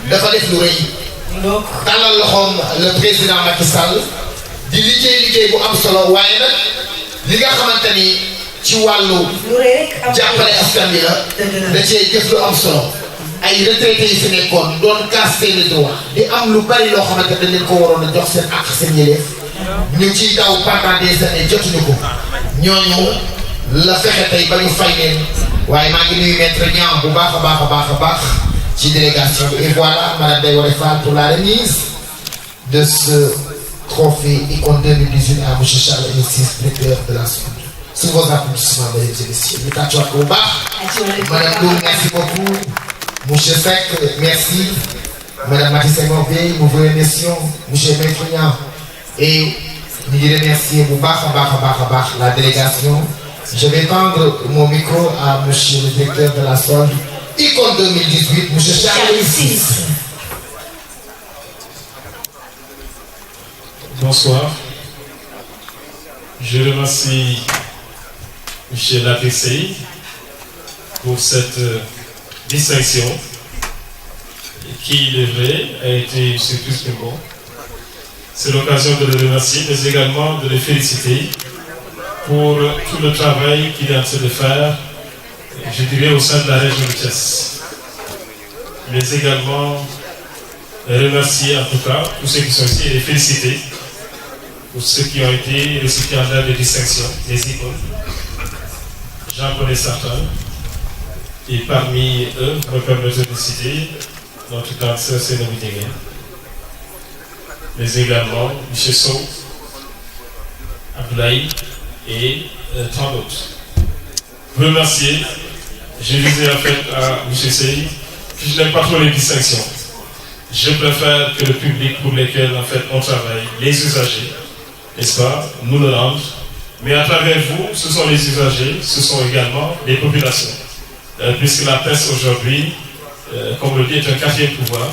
dafa def lu rëy tàllal loxoom le président Macky Sall di liggéey bu am solo waaye nag li nga xamante ni ci wàllu jàppale askan bi la da cee jëf lu am solo ay retraités yi fi nekkoon doon casse seeni droit di am lu bari loo xamante dañ leen ko waroon a jox seen àq seen yëleef ñu ciy daw pendant des années jotuñu ko ñooñu la fexe tey ba ñu fay leen waaye maa ngi nuyu maître Niang bu baax a baax ci délégation bi et voilà madame Ndeye Waré Fall pour la remise de ce trophée Icône 2018 à monsieur Charles Elissis, directeur de la SOND. Sous vos applaudissements, mesdames et messieurs. Nous tâchons à madame Lou, merci beaucoup. Monsieur Seck, merci. Madame Matisse Morvey, nous vous remercions. Monsieur Maître Niang. Et nous remercions bu baax a baax la délégation. Je vais tendre mon micro à monsieur le directeur de la SOND. Icône 2018, monsieur Charles Elissis. Bonsoir. Je remercie M. Lapexey pour cette distinction qui, il est vrai, a été surprise que bon. C'est l'occasion de le remercier, mais également de le féliciter pour tout le travail qu'il est en train de faire, je dirais, au sein de la région de Thiès. Mais également remercier en tout cas tous ceux qui sont ici et les féliciter pour ceux qui ont été récipiendaires de distinction, des icônes. J'en connais certains. Et parmi eux, me permettez de citer notre cancer Sénégal, mais également M. Sow, Abdoulaye et tant d'autres. Remercier, je disais en fait à M. Sey que je n'aime pas trop les distinctions. Je préfère que le public pour lequel en fait on travaille, les usagers, n'est-ce pas, nous le rendent. Mais à travers vous, ce sont les usagers, ce sont également les populations. Puisque la presse aujourd'hui, comme le dit, est un quatrième pouvoir.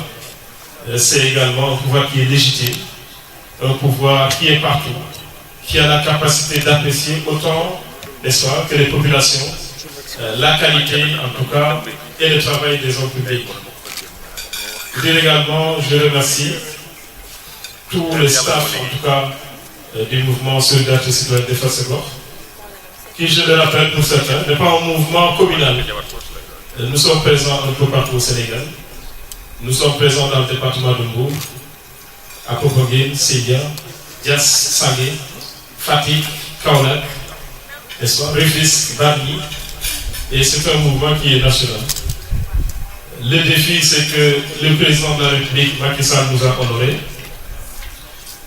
C'est également un pouvoir qui est légitime, un pouvoir qui est partout, qui a la capacité d'apprécier autant, n'est-ce pas, que les populations, la qualité en tout cas, et le travail des hommes publics. Je dis également, je remercie tout le staff, en tout cas, du mouvement Solidarité Citoyenne des Fassegor, qui, je le rappelle pour certains, n'est pas un mouvement communal. Nous sommes présents un peu partout au Sénégal. Nous sommes présents dans le département de Mbour, à Popenguine, Sédia, Dias, Sangué, Fatick, Kaolack, n'est-ce pas, Rufisque, Bargny, et c'est un mouvement qui est national. Le défi, c'est que le président de la République, Macky Sall, nous a honorés.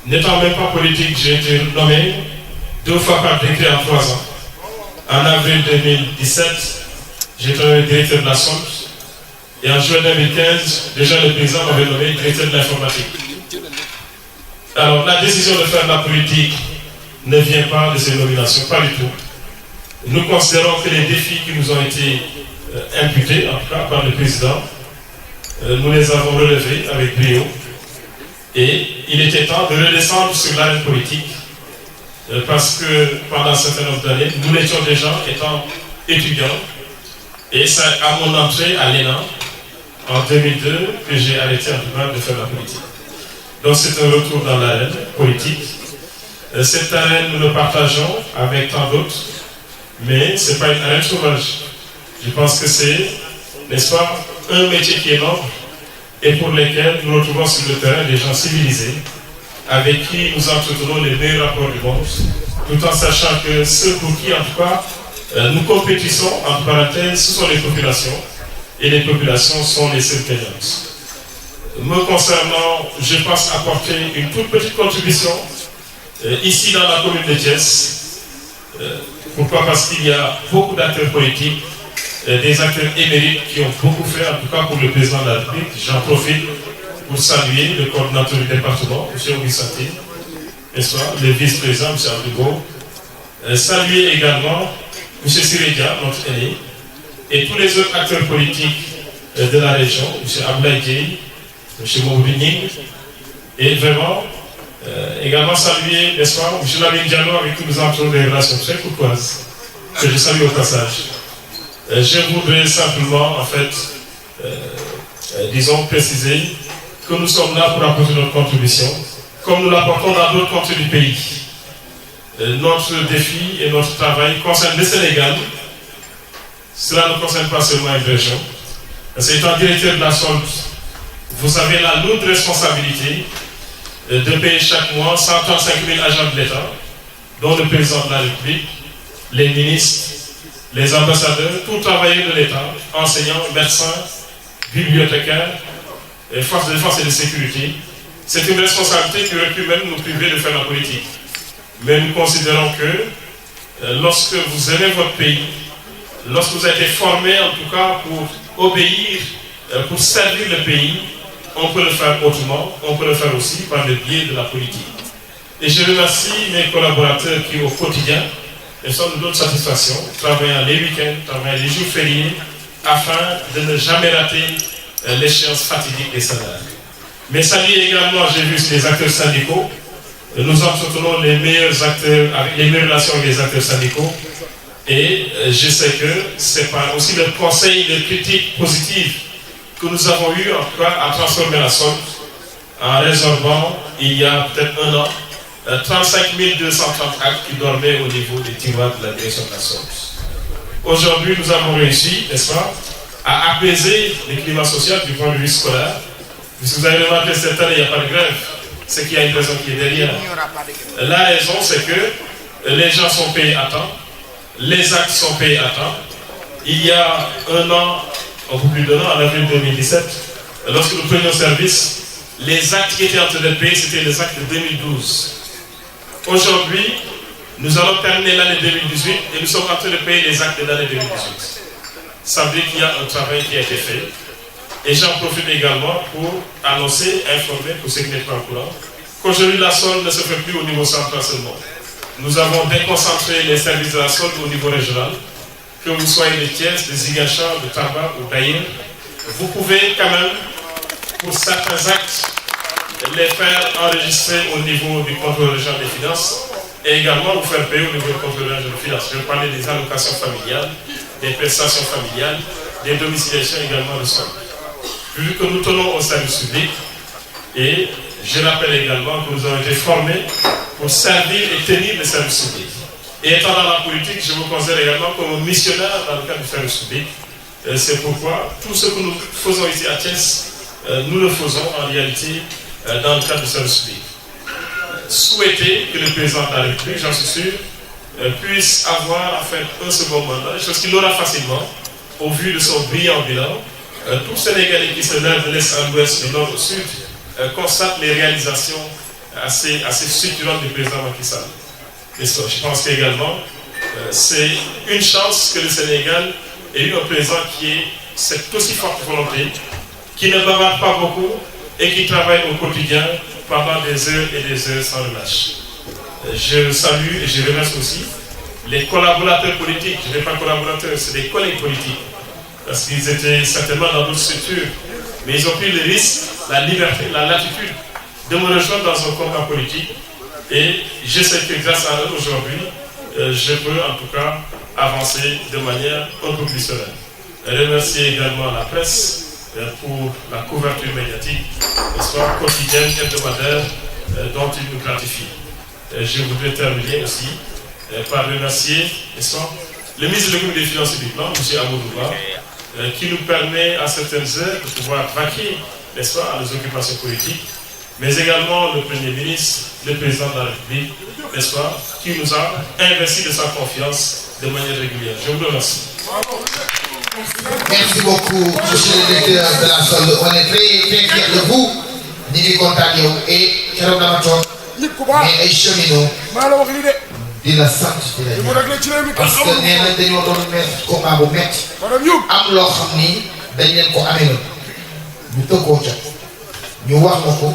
N'étant même pas politique, j'ai été nommé 2 fois par décret en 3 ans. En avril 2017, j'étais nommé directeur de la SOND. Et en juin 2015, déjà le président m'avait nommé directeur de l'informatique. Alors la décision de faire de la politique ne vient pas de ces nominations, pas du tout. Nous considérons que les défis qui nous ont été imputés, en tout cas par le président, nous les avons relevés avec brio. Et il était temps de redescendre sur l'arène politique, parce que pendant un certain nombre d'années, nous l'étions déjà étant étudiants. Et c'est à mon entrée à l'ENA, en 2002, que j'ai arrêté en tout cas de faire la politique. Donc c'est un retour dans l'arène politique. Cette arène, nous le partageons avec tant d'autres, mais ce n'est pas une arène sauvage. Je pense que c'est, n'est-ce pas, un métier qui est noble et pour lequel nous retrouvons sur le terrain des gens civilisés avec qui nous entretenons les meilleurs rapports du monde, tout en sachant que ceux pour qui, en tout cas, nous compétissons, entre parenthèses, ce sont les populations, et les populations sont les seules gagnantes. Me concernant, je pense apporter une toute petite contribution ici dans la commune de Thiès. Pourquoi? Parce qu'il y a beaucoup d'acteurs politiques, des acteurs émérites qui ont beaucoup fait, en tout cas pour le président de la République. J'en profite pour saluer le coordinateur du département, M. Augustin, n'est-ce pas, le vice-président, M. Abdougo. Saluer également M. Sirédia, notre aîné, et tous les autres acteurs politiques de la région, M. Abdoulaye, M. Mourini, et vraiment également saluer, n'est-ce pas, M. Lamine Diallo, avec qui nous entrons des relations très courtoises, que je salue au passage. Je voudrais simplement, en fait, disons, préciser que nous sommes là pour apporter notre contribution, comme nous l'apportons dans d'autres contrées du pays. Notre défi et notre travail concerne le Sénégal. Cela ne concerne pas seulement une région. C'est étant directeur de la solde, vous avez la lourde responsabilité de payer chaque mois 135 000 agents de l'État, dont le président de la République, les ministres, les ambassadeurs, tout travailleur de l'État, enseignants, médecins, bibliothécaires, et forces de défense et de sécurité. C'est une responsabilité qui aurait pu même nous priver de faire la politique. Mais nous considérons que lorsque vous aimez votre pays, lorsque vous avez été formé en tout cas pour obéir, pour servir le pays, on peut le faire autrement, on peut le faire aussi par le biais de la politique. Et je remercie mes collaborateurs qui au quotidien, et sont de notre satisfaction, travaillant les week-ends, travaillant les jours fériés, afin de ne jamais rater l'échéance fatidique des salaires. Mais saluer également, j'ai vu les acteurs syndicaux. Nous entretenons les meilleurs acteurs, avec les meilleures relations avec les acteurs syndicaux. Et je sais que c'est par aussi le conseil de critique positive que nous avons eu en tout cas à transformer la solde en résorbant il y a peut-être un an 35 230 actes qui dormaient au niveau des tiroirs de la direction de la solde. Aujourd'hui, nous avons réussi, n'est-ce pas, à apaiser le climat social du point de vue scolaire. Puisque vous avez remarqué cette année, il n'y a pas de grève. C'est qu'il y a une raison qui est derrière. La raison, c'est que les gens sont payés à temps, les actes sont payés à temps. Il y a un an, un peu plus d'un an, en avril 2017, lorsque nous prenions service, les actes qui étaient en train d'être payés, c'était les actes de 2012. Aujourd'hui, nous allons terminer l'année 2018 et nous sommes en train de payer les actes de l'année 2018. Ça veut dire qu'il y a un travail qui a été fait. Et j'en profite également pour annoncer, informer, pour ceux qui n'êtes pas au courant, qu'aujourd'hui la solde ne se fait plus au niveau central seulement. Nous avons déconcentré les services de la solde au niveau régional. Que vous soyez de Thiès, de Ziguinchor, de Tamba ou d'ailleurs, vous pouvez quand même, pour certains actes, les faire enregistrer au niveau du contrôle régional des finances et également vous faire payer au niveau du contrôle régional des finances. Je parlais des allocations familiales, des prestations familiales, des domiciliations également de solde. Vu que nous tenons au service public, et je rappelle également que nous avons été formés pour servir et tenir le service public. Et étant dans la politique, je me considère également comme missionnaire dans le cadre du service public. C'est pourquoi tout ce que nous faisons ici à Thiès, nous le faisons en réalité dans le cadre du service public. Souhaiter que le président de la République, j'en suis sûr, puisse avoir en fait un second mandat, chose qu'il aura facilement, au vu de son brillant bilan. Tout Sénégalais qui se lève de l'est à l'ouest, du nord au sud, constate les réalisations assez structurantes du président Macky Sall. Je pense qu'également, c'est une chance que le Sénégal ait eu un président qui ait cette aussi forte volonté, qui ne bavarde pas beaucoup et qui travaille au quotidien pendant des heures et des heures sans relâche. Je salue et je remercie aussi les collaborateurs politiques. Je ne dis pas collaborateurs, c'est des collègues politiques. Parce qu'ils étaient certainement dans d'autres structures, mais ils ont pris le risque, la liberté, la latitude de me rejoindre dans un combat politique. Et je sais que grâce à eux aujourd'hui, je peux en tout cas avancer de manière un peu plus sereine. Remercier également la presse pour la couverture médiatique, n'est-ce pas, quotidienne, hebdomadaire, dont il nous gratifie. Je voudrais terminer aussi par remercier, n'est-ce pas, le ministre de l'économie et des finances publiques, M. Amadouba, qui nous permet à certaines heures de pouvoir vaquer, n'est-ce pas, à nos occupations politiques, mais également le Premier ministre, le Président de la République, n'est-ce pas, qui nous a investi de sa confiance de manière régulière. Je vous remercie. Merci beaucoup, monsieur le directeur de la solde. On est très, très fiers de vous. Nous sommes contents et nous mais ay cheminots dina sant dina parce que nee nañ dañoo doon mettre combat bu métti am loo xam ni dañ leen ko amee la ñu tëggoo ca ñu wax ma ko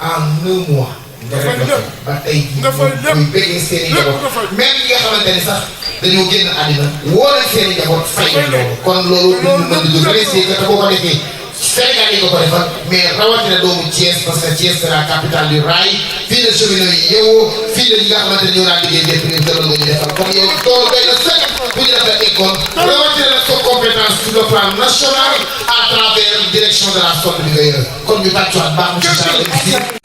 en 1 mois nga rek la ba tey muy bëggee seen i njaboot même ñi nga xamante ni sax dañoo génn àddina woo leen seen i njaboot fay loolu kon loolu ñu mën di remercier que te boo ko defee Sénégal yi ko defal mais rawatina doomu Thiès parce que Thiès c'est la capitale du rail fii la cheminot yi yeewoo fii la ñi nga xamante ni ñoo daan liggéey lépp ñu tëral nga ñu defal comme yow tool doy na sëkk bu ñu defee école rawatina nag sa compétence sur le plan national à travers direction de la sonde bi nga yore kon ñu tàccuwaat baax monsieur Charles.